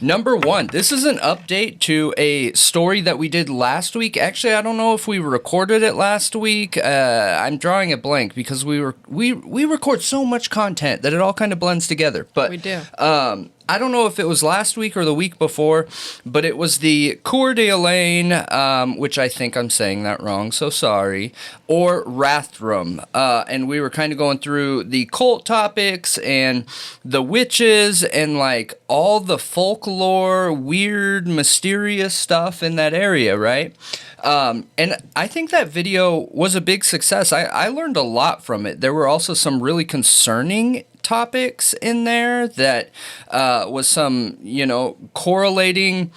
Number one, this is an update to a story that we did last week. Actually, I don't know if we recorded it last week. I'm drawing a blank because we record so much content that it all kind of blends together. But we do. I don't know if it was last week or the week before, but it was the Coeur d'Alene, which I think I'm saying that wrong, so sorry, or Rathdrum. And we were kind of going through the cult topics and the witches and like all the folklore, weird, mysterious stuff in that area, right? And I think that video was a big success. I learned a lot from it. There were also some really concerning topics in there that was some, correlating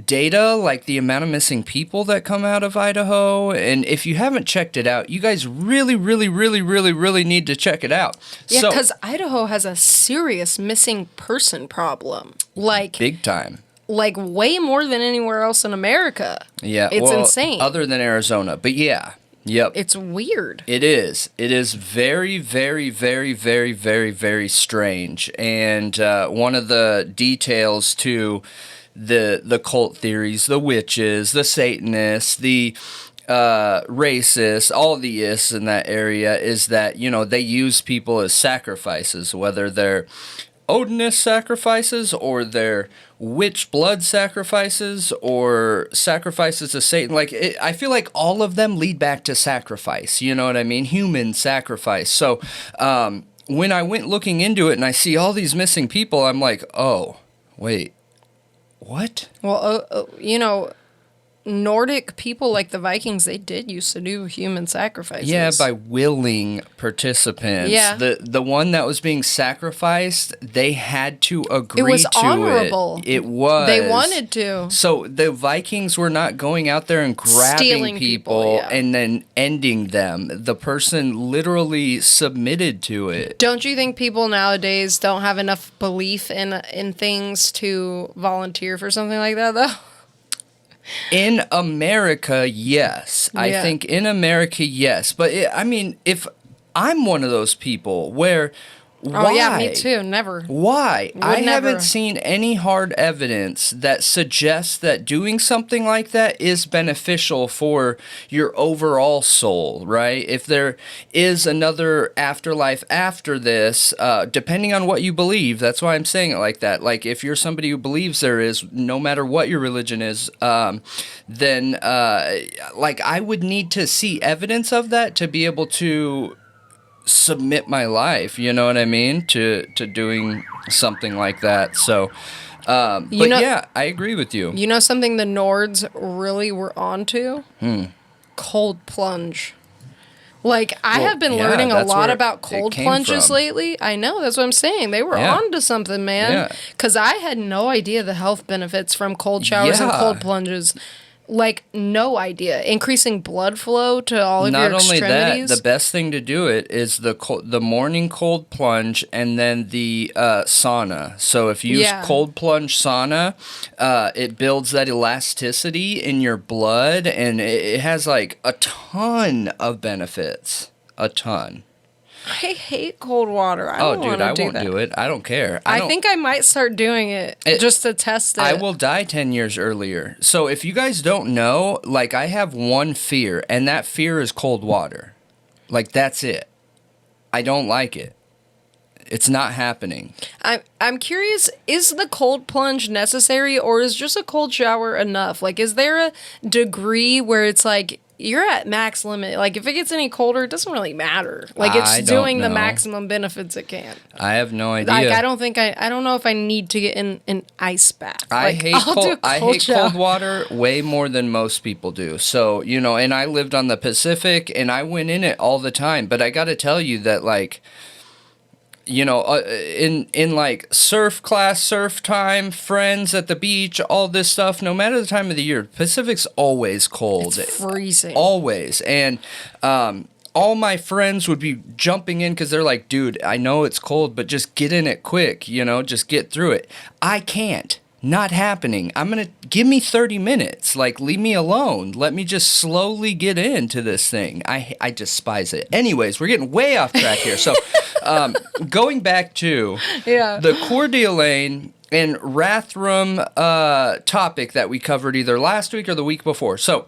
data, like the amount of missing people that come out of Idaho. And if you haven't checked it out, you guys really, really, really, really, really need to check it out. Yeah, because Idaho has a serious missing person problem. Like, big time. Like, way more than anywhere else in America. Yeah. It's insane. Other than Arizona. But yeah. Yep. It's weird. It is. It is very, very, very, very, very, very strange. And one of the details to the cult theories, the witches, the Satanists, the racists, all the ists in that area is that, they use people as sacrifices, whether they're Odinist sacrifices or they're witch blood sacrifices or sacrifices to Satan. Like, I feel like all of them lead back to sacrifice. You know what I mean? Human sacrifice. So when I went looking into it and I see all these missing people, I'm like, oh, wait, what? Well, Nordic people like the Vikings, they did used to do human sacrifices. Yeah, by willing participants. Yeah. The one that was being sacrificed, they had to agree to it. It was honorable. It was. They wanted to. So the Vikings were not going out there and grabbing Stealing people, yeah. and then ending them. The person literally submitted to it. Don't you think people nowadays don't have enough belief in things to volunteer for something like that, though? In America, yes. Yeah. I think in America, yes. But, if I'm one of those people where... Why? Oh, yeah, me too. Never. Why? Haven't seen any hard evidence that suggests that doing something like that is beneficial for your overall soul, right? If there is another afterlife after this, depending on what you believe, that's why I'm saying it like that. Like, if you're somebody who believes there is, no matter what your religion is, then, I would need to see evidence of that to be able to submit my life, you know what I mean, to doing something like that. So, yeah, I agree with you. You know something the Nords really were onto? Cold plunge. Like, I have been learning a lot about cold plunges lately. I know, that's what I'm saying. They were onto something, man. Because I had no idea the health benefits from cold showers and cold plunges. Like, no idea. Increasing blood flow to all of your extremities. Not only that, the best thing to do it is the morning cold plunge and then the sauna. So if you use cold plunge sauna, it builds that elasticity in your blood, and it has, like, a ton of benefits. A ton. I hate cold water. I won't do it. I don't care. I think I might start doing it just to test it. I will die 10 years earlier. So if you guys don't know, like, I have one fear, and that fear is cold water. Like, that's it. I don't like it. It's not happening. I'm curious, is the cold plunge necessary, or is just a cold shower enough? Like, is there a degree where it's like, you're at max limit. Like, if it gets any colder, it doesn't really matter. Like, it's doing the maximum benefits it can. I have no idea. Like, I don't know if I need to get in an ice bath. I hate cold water way more than most people do. So, and I lived on the Pacific, and I went in it all the time. But I got to tell you that, like, in like surf class, surf time, friends at the beach, all this stuff, no matter the time of the year, Pacific's always cold. It's freezing. Always. And all my friends would be jumping in because they're like, dude, I know it's cold, but just get in it quick, just get through it. I can't. Not happening. Give me 30 minutes. Like, leave me alone. Let me just slowly get into this thing. I despise it. Anyways, we're getting way off track here. So, going back to the Coeur d'Alene and Rathdrum topic that we covered either last week or the week before. So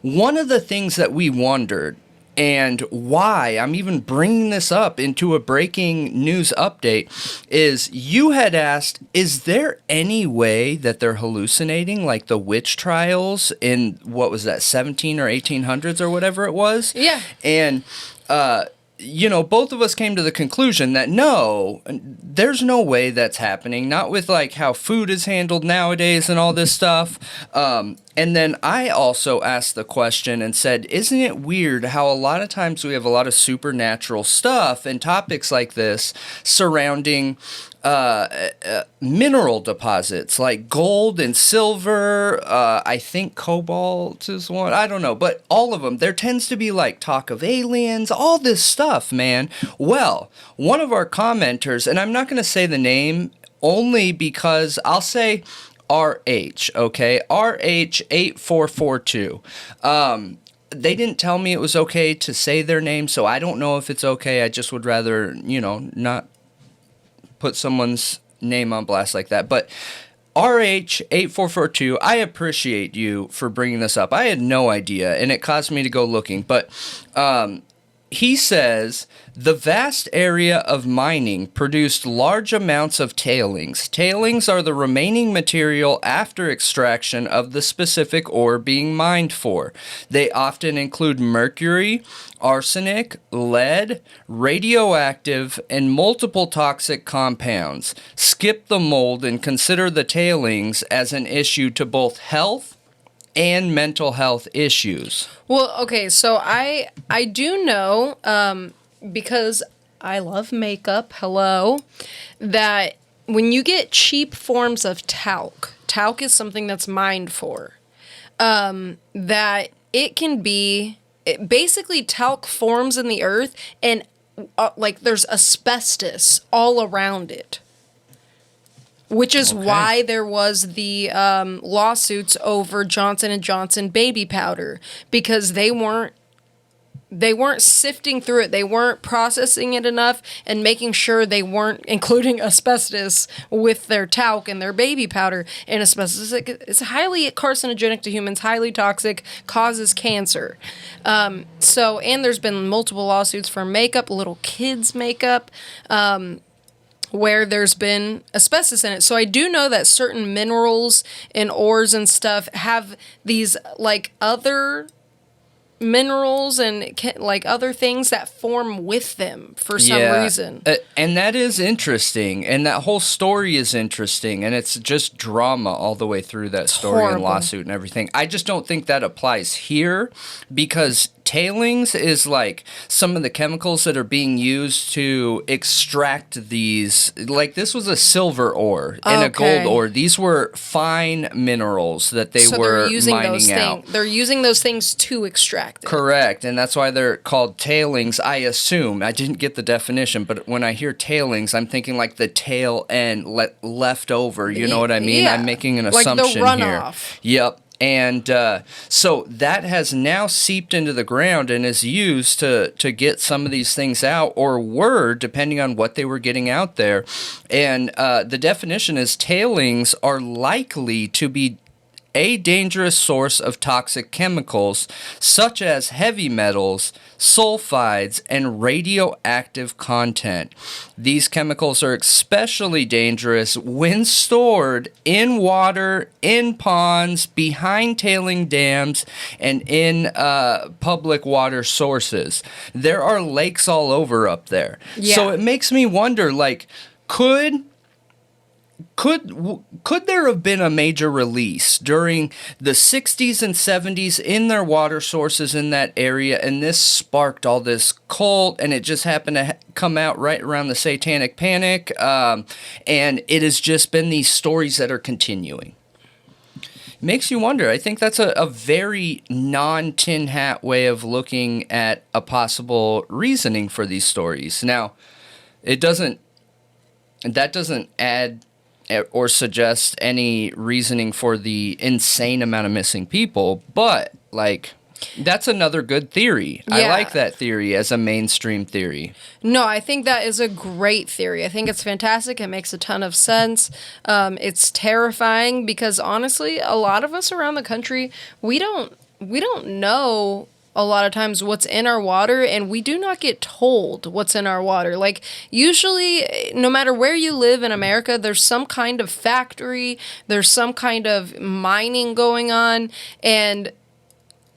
one of the things that we wondered, and why I'm even bringing this up into a breaking news update, is you had asked, is there any way that they're hallucinating, like the witch trials in, what was that, 17 or 1800s or whatever it was? Yeah. And, both of us came to the conclusion that no, there's no way that's happening, not with like how food is handled nowadays and all this stuff. And then I also asked the question and said, isn't it weird how a lot of times we have a lot of supernatural stuff and topics like this surrounding mineral deposits like gold and silver, I think cobalt is one, I don't know, but all of them, there tends to be like talk of aliens, all this stuff, man. Well, one of our commenters, and I'm not going to say the name only because I'll say RH, okay? RH8442. They didn't tell me it was okay to say their name, so I don't know if it's okay. I just would rather, not put someone's name on blast like that. But RH8442, I appreciate you for bringing this up. I had no idea, and it caused me to go looking. But he says the vast area of mining produced large amounts of tailings. Tailings are the remaining material after extraction of the specific ore being mined for. They often include mercury, arsenic, lead, radioactive, and multiple toxic compounds. Skip the mold and consider the tailings as an issue to both health and mental health issues. Well, okay, so I do know, because I love makeup, that when you get cheap forms of talc is something that's mined for, that it can be, basically talc forms in the earth, and there's asbestos all around it. Which is why there was the lawsuits over Johnson & Johnson baby powder, because they weren't sifting through it. They weren't processing it enough and making sure they weren't including asbestos with their talc and their baby powder. And asbestos is highly carcinogenic to humans, highly toxic, causes cancer. And there's been multiple lawsuits for makeup, little kids' makeup, where there's been asbestos in it. So I do know that certain minerals and ores and stuff have these other minerals and other things that form with them for some reason. And that is interesting. And that whole story is interesting. And it's just drama all the way through that story and lawsuit and everything. I just don't think that applies here, because tailings is like some of the chemicals that are being used to extract these. Like this was a silver ore and a gold ore. These were fine minerals that they were mining out. They're using those things to extract it. Correct. And that's why they're called tailings, I assume. I didn't get the definition, but when I hear tailings, I'm thinking like the tail end left over. You know what I mean? Yeah. I'm making an assumption like the runoff. Here. Yep. And so that has now seeped into the ground and is used to get some of these things out, or were, depending on what they were getting out there. And the definition is tailings are likely to be a dangerous source of toxic chemicals such as heavy metals, sulfides, and radioactive content. These chemicals are especially dangerous when stored in water, in ponds, behind tailing dams, and in public water sources. There are lakes all over up there. Yeah. So it makes me wonder, could there have been a major release during the 60s and 70s in their water sources in that area, and this sparked all this cult, and it just happened to come out right around the Satanic Panic, and it has just been these stories that are continuing? Makes you wonder. I think that's a very non-tin hat way of looking at a possible reasoning for these stories. Now, that doesn't add or suggest any reasoning for the insane amount of missing people, but That's another good theory. Yeah. I like that theory as a mainstream theory. No, I think that is a great theory. I think it's fantastic. It makes a ton of sense. It's terrifying because honestly, a lot of us around the country, we don't know a lot of times what's in our water, and we do not get told what's in our water. Like, usually, no matter where you live in America, there's some kind of factory, there's some kind of mining going on, and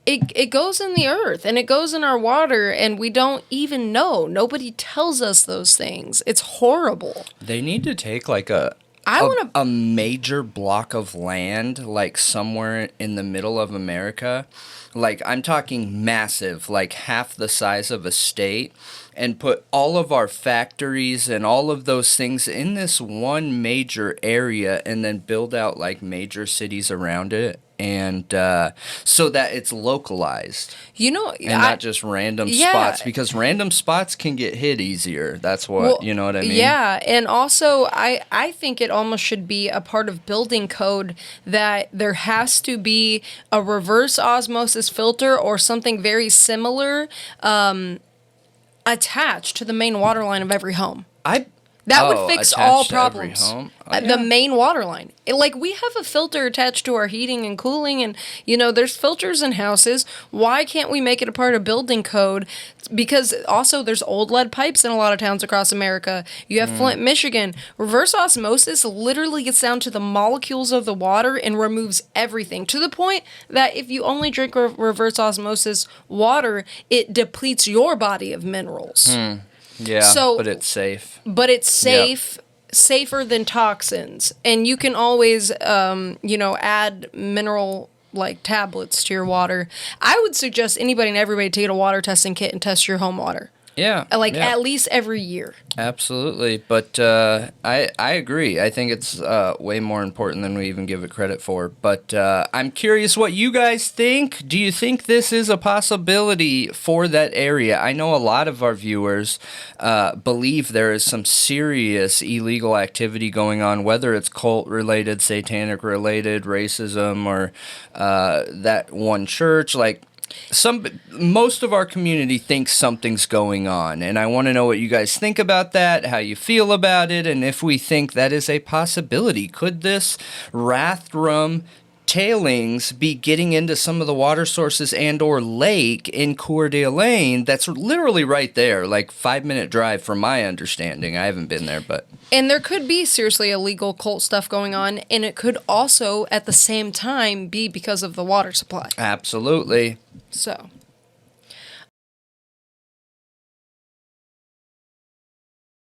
it goes in the earth, and it goes in our water, and we don't even know. Nobody tells us those things. It's horrible. They need to take, like, a major block of land, like, somewhere in the middle of America. Like, I'm talking massive, like half the size of a state, and put all of our factories and all of those things in this one major area, and then build out, like, major cities around it. And so that it's localized, and not just random spots, because random spots can get hit easier. That's what, you know what I mean? Yeah, and also I think it almost should be a part of building code that there has to be a reverse osmosis filter or something very similar attached to the main water line of every home. That would fix all problems. The main water line. We have a filter attached to our heating and cooling, and, there's filters in houses. Why can't we make it a part of building code? Because also there's old lead pipes in a lot of towns across America. You have Flint, Michigan. Reverse osmosis literally gets down to the molecules of the water and removes everything, to the point that if you only drink reverse osmosis water, it depletes your body of minerals. Yeah, but it's safe. Safer than toxins. And you can always, add mineral, tablets to your water. I would suggest anybody and everybody to get a water testing kit and test your home water. Yeah. At least every year. Absolutely. But I agree. I think it's way more important than we even give it credit for. But I'm curious what you guys think. Do you think this is a possibility for that area? I know a lot of our viewers believe there is some serious illegal activity going on, whether it's cult-related, satanic-related, racism, or that one church. Most of our community thinks something's going on, and I want to know what you guys think about that, how you feel about it, and if we think that is a possibility. Could this Rathdrum tailings be getting into some of the water sources and or lake in Coeur d'Alene that's literally right there, 5-minute drive from my understanding? I haven't been there, but... And there could be seriously illegal cult stuff going on, and it could also, at the same time, be because of the water supply. Absolutely. So...